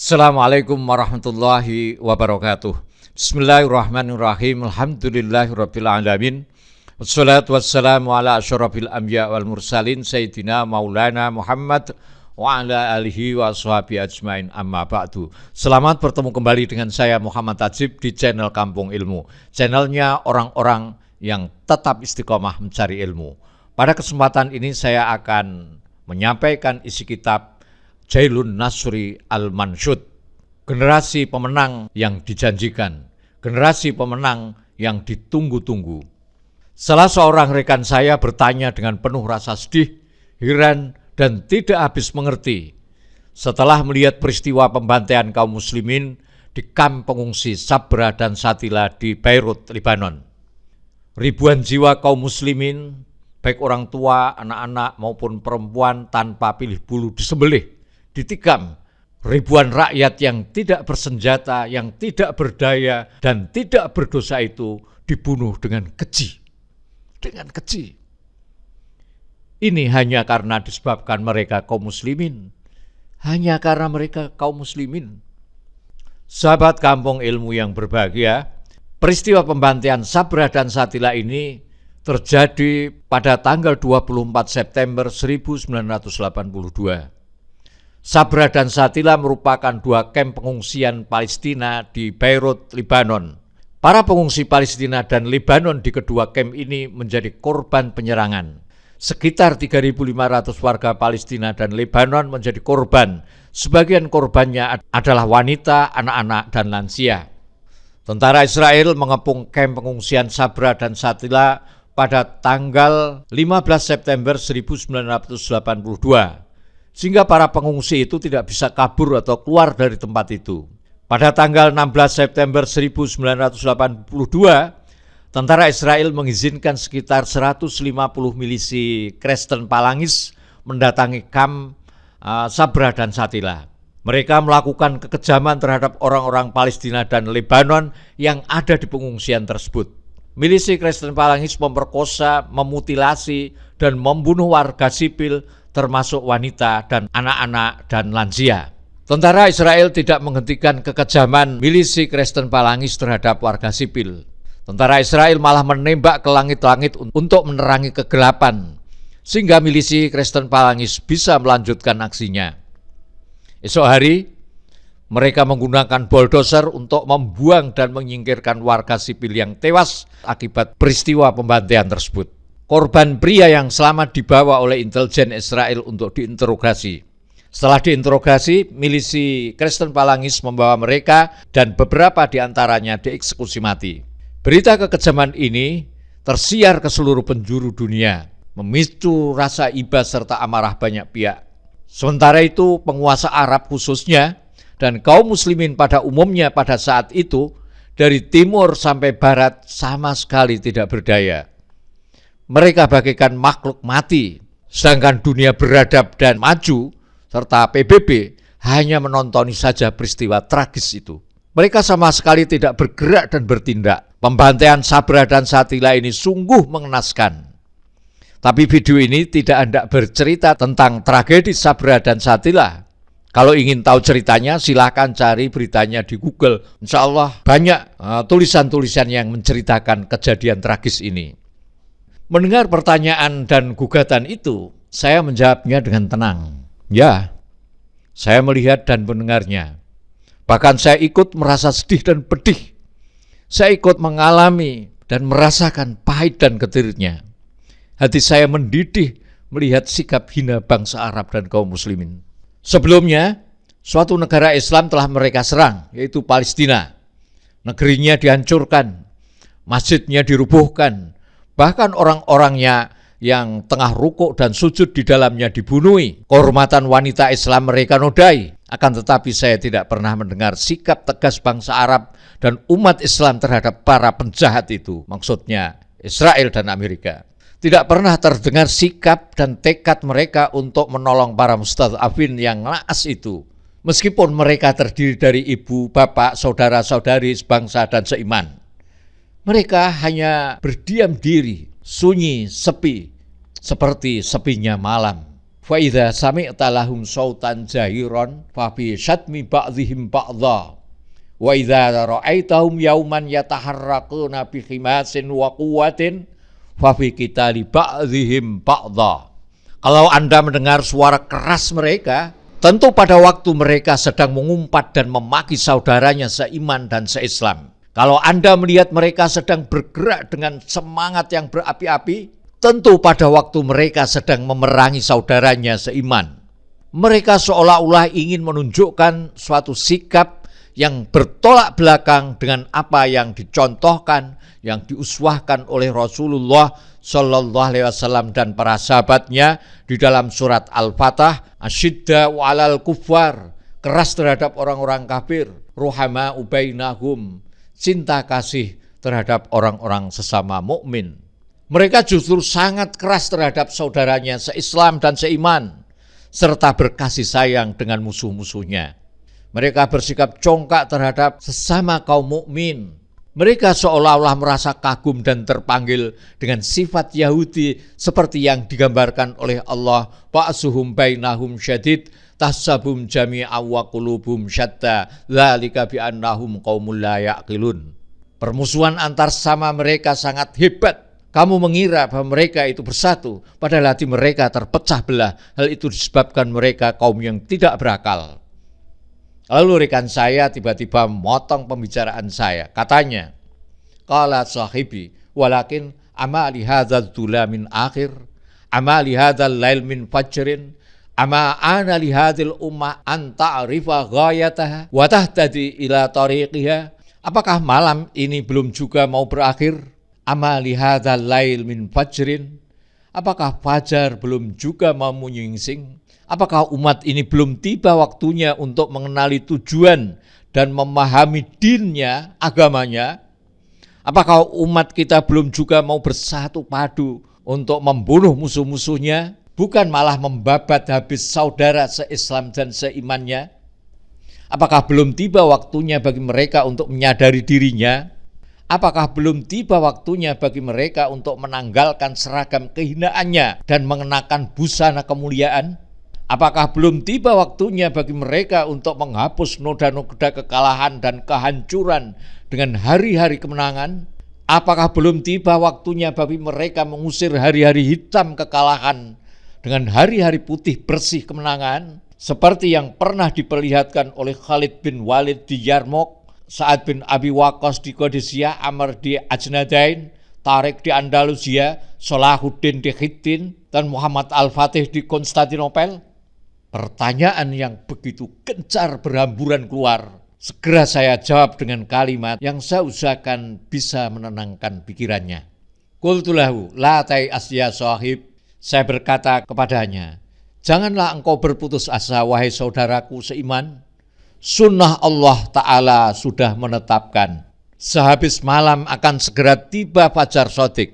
Assalamualaikum warahmatullahi wabarakatuh. Bismillahirrahmanirrahim. Alhamdulillahirabbil alamin. Wassalatu wassalamu ala asyrafil anbiya wal mursalin sayyidina maulana Muhammad wa ala alihi wa ashabihi ajmain, amma ba'du. Selamat bertemu kembali dengan saya Muhammad Tajib di channel Kampung Ilmu, channelnya orang-orang yang tetap istiqomah mencari ilmu. Pada kesempatan ini saya akan menyampaikan isi kitab Jailun Nasri Al-Mansyud, generasi pemenang yang dijanjikan, generasi pemenang yang ditunggu-tunggu. Salah seorang rekan saya bertanya dengan penuh rasa sedih, heran, dan tidak habis mengerti setelah melihat peristiwa pembantaian kaum muslimin di kamp pengungsi Sabra dan Shatila di Beirut, Lebanon. Ribuan jiwa kaum muslimin, baik orang tua, anak-anak maupun perempuan tanpa pilih bulu disembelih, ditikam. Ribuan rakyat yang tidak bersenjata, yang tidak berdaya dan tidak berdosa itu dibunuh dengan keji. Dengan keji. Ini hanya karena disebabkan mereka kaum muslimin. Hanya karena mereka kaum muslimin. Sahabat Kampung Ilmu yang berbahagia, peristiwa pembantaian Sabra dan Shatila ini terjadi pada tanggal 24 September 1982. Sabra dan Shatila merupakan dua kamp pengungsian Palestina di Beirut, Lebanon. Para pengungsi Palestina dan Lebanon di kedua kamp ini menjadi korban penyerangan. Sekitar 3.500 warga Palestina dan Lebanon menjadi korban. Sebagian korbannya adalah wanita, anak-anak, dan lansia. Tentara Israel mengepung kamp pengungsian Sabra dan Shatila pada tanggal 15 September 1982. Sehingga para pengungsi itu tidak bisa kabur atau keluar dari tempat itu. Pada tanggal 16 September 1982, tentara Israel mengizinkan sekitar 150 milisi Kristen Palangis mendatangi kamp Sabra dan Shatila. Mereka melakukan kekejaman terhadap orang-orang Palestina dan Lebanon yang ada di pengungsian tersebut. Milisi Kristen Palangis memperkosa, memutilasi, dan membunuh warga sipil termasuk wanita dan anak-anak dan lansia. Tentara Israel tidak menghentikan kekejaman milisi Kristen Palangis terhadap warga sipil. Tentara Israel malah menembak ke langit-langit untuk menerangi kegelapan, sehingga milisi Kristen Palangis bisa melanjutkan aksinya. Esok hari, mereka menggunakan bulldozer untuk membuang dan menyingkirkan warga sipil yang tewas akibat peristiwa pembantaian tersebut. Korban pria yang selamat dibawa oleh intelijen Israel untuk diinterogasi. Setelah diinterogasi, milisi Kristen Palangis membawa mereka dan beberapa di antaranya dieksekusi mati. Berita kekejaman ini tersiar ke seluruh penjuru dunia, memicu rasa iba serta amarah banyak pihak. Sementara itu, penguasa Arab khususnya dan kaum muslimin pada umumnya pada saat itu, dari timur sampai barat sama sekali tidak berdaya. Mereka bagaikan makhluk mati, sedangkan dunia beradab dan maju serta PBB hanya menontoni saja peristiwa tragis itu. Mereka sama sekali tidak bergerak dan bertindak. Pembantaian Sabra dan Shatila ini sungguh mengenaskan. Tapi video ini tidak hendak bercerita tentang tragedi Sabra dan Shatila. Kalau ingin tahu ceritanya, silahkan cari beritanya di Google. Insya Allah banyak tulisan-tulisan yang menceritakan kejadian tragis ini. Mendengar pertanyaan dan gugatan itu, saya menjawabnya dengan tenang. Ya, saya melihat dan mendengarnya. Bahkan saya ikut merasa sedih dan pedih. Saya ikut mengalami dan merasakan pahit dan getirnya. Hati saya mendidih melihat sikap hina bangsa Arab dan kaum muslimin. Sebelumnya, suatu negara Islam telah mereka serang, yaitu Palestina. Negerinya dihancurkan, masjidnya dirubuhkan, bahkan orang-orangnya yang tengah rukuk dan sujud di dalamnya dibunuhi. Kehormatan wanita Islam mereka nodai. Akan tetapi saya tidak pernah mendengar sikap tegas bangsa Arab dan umat Islam terhadap para penjahat itu. Maksudnya Israel dan Amerika. Tidak pernah terdengar sikap dan tekad mereka untuk menolong para mustadhafin yang naas itu. Meskipun mereka terdiri dari ibu, bapak, saudara-saudari sebangsa dan seiman. Mereka hanya berdiam diri, sunyi, sepi, seperti sepinya malam. Fa idza sami'ta lahum sautan zahiran fa bi syatmi ba'dihim ba'dha. Wa idza ra'aitahum yauman yataharraquna bi khimasin wa quwwatin fa fi qitali ba'dihim ba'dha. Kalau Anda mendengar suara keras mereka, tentu pada waktu mereka sedang mengumpat dan memaki saudaranya seiman dan seislam. Kalau Anda melihat mereka sedang bergerak dengan semangat yang berapi-api, tentu pada waktu mereka sedang memerangi saudaranya seiman. Mereka seolah-olah ingin menunjukkan suatu sikap yang bertolak belakang dengan apa yang dicontohkan, yang diuswahkan oleh Rasulullah Sallallahu Alaihi Wasallam dan para sahabatnya di dalam surat Al-Fatah. Asyidda'u 'alal kuffar, keras terhadap orang-orang kafir, ruhama'u bainahum, cinta kasih terhadap orang-orang sesama mukmin. Mereka justru sangat keras terhadap saudaranya seislam dan seiman, serta berkasih sayang dengan musuh-musuhnya. Mereka bersikap congkak terhadap sesama kaum mukmin. Mereka seolah-olah merasa kagum dan terpanggil dengan sifat Yahudi seperti yang digambarkan oleh Allah. Ba'suhum bainahum syadid, tahsabum jami'a wa qulubum syatta, dzalika bi annahum qaumul la ya'qilun. Permusuhan antar sama mereka sangat hebat. Kamu mengira bahwa mereka itu bersatu, padahal hati mereka terpecah belah. Hal itu disebabkan mereka kaum yang tidak berakal. Lalu rekan saya tiba-tiba memotong pembicaraan saya. Katanya, qala sahibi, walakin ama li hadzal dula min akhir, ama li hadzal lail min fajrin, ama ana li hadzal ummah an ta'rifa ghayataha wa tahtadi ila tariqiha. Apakah malam ini belum juga mau berakhir? Ama li hadzal lail min fajrin, apakah fajar belum juga mau menyingsing? Apakah umat ini belum tiba waktunya untuk mengenali tujuan dan memahami dinnya, agamanya? Apakah umat kita belum juga mau bersatu padu untuk membunuh musuh-musuhnya, bukan malah membabat habis saudara seislam dan seimannya? Apakah belum tiba waktunya bagi mereka untuk menyadari dirinya? Apakah belum tiba waktunya bagi mereka untuk menanggalkan seragam kehinaannya dan mengenakan busana kemuliaan? Apakah belum tiba waktunya bagi mereka untuk menghapus noda-noda kekalahan dan kehancuran dengan hari-hari kemenangan? Apakah belum tiba waktunya bagi mereka mengusir hari-hari hitam kekalahan dengan hari-hari putih bersih kemenangan? Seperti yang pernah diperlihatkan oleh Khalid bin Walid di Yarmouk, Sa'ad bin Abi Waqqas di Qadisiyah, Amr di Ajnadain, Tariq di Andalusia, Salahuddin di Hittin, dan Muhammad Al-Fatih di Konstantinopel. Pertanyaan yang begitu gencar berhamburan keluar. Segera saya jawab dengan kalimat yang saya usahakan bisa menenangkan pikirannya. Qultu lahu la tai'as ya sahib. Saya berkata kepadanya, janganlah engkau berputus asa wahai saudaraku seiman. Sunnah Allah Ta'ala sudah menetapkan, sehabis malam akan segera tiba fajar shadiq.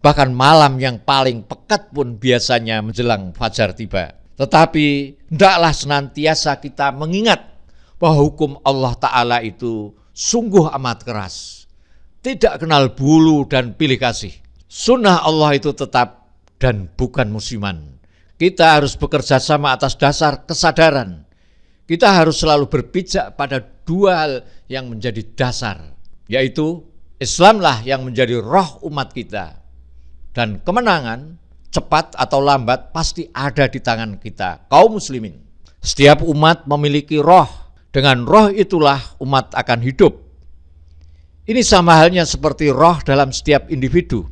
Bahkan malam yang paling pekat pun biasanya menjelang fajar tiba. Tetapi hendaklah senantiasa kita mengingat bahwa hukum Allah Ta'ala itu sungguh amat keras. Tidak kenal bulu dan pilih kasih. Sunnah Allah itu tetap dan bukan musiman. Kita harus bekerja sama atas dasar kesadaran. Kita harus selalu berpijak pada dua hal yang menjadi dasar, yaitu Islamlah yang menjadi roh umat kita. Dan kemenangan, cepat atau lambat, pasti ada di tangan kita, kaum muslimin. Setiap umat memiliki roh. Dengan roh itulah umat akan hidup. Ini sama halnya seperti roh dalam setiap individu.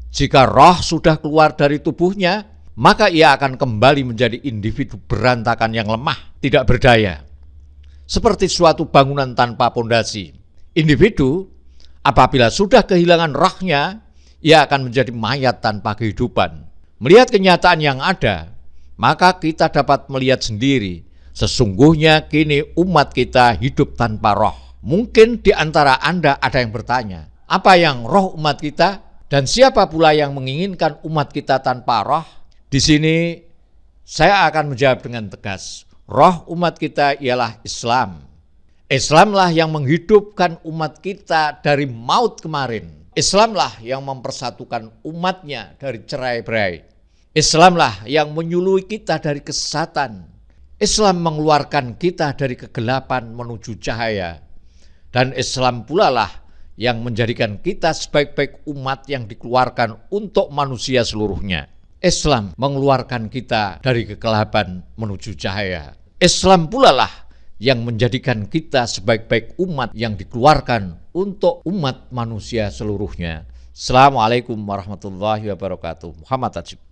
Jika roh sudah keluar dari tubuhnya, maka ia akan kembali menjadi individu berantakan yang lemah, tidak berdaya. Seperti suatu bangunan tanpa pondasi. Individu, apabila sudah kehilangan rohnya, ia akan menjadi mayat tanpa kehidupan. Melihat kenyataan yang ada, maka kita dapat melihat sendiri, sesungguhnya kini umat kita hidup tanpa roh. Mungkin di antara Anda ada yang bertanya, apa yang roh umat kita? Dan siapa pula yang menginginkan umat kita tanpa roh? Di sini saya akan menjawab dengan tegas, roh umat kita ialah Islam. Islamlah yang menghidupkan umat kita dari maut kemarin. Islamlah yang mempersatukan umatnya dari cerai-berai. Islamlah yang menyului kita dari kesesatan. Islam mengeluarkan kita dari kegelapan menuju cahaya. Dan Islam pula lah yang menjadikan kita sebaik-baik umat yang dikeluarkan untuk manusia seluruhnya. Islam mengeluarkan kita dari kegelapan menuju cahaya. Islam pula lah yang menjadikan kita sebaik-baik umat yang dikeluarkan untuk umat manusia seluruhnya. Assalamualaikum warahmatullahi wabarakatuh. Muhammad Tajib.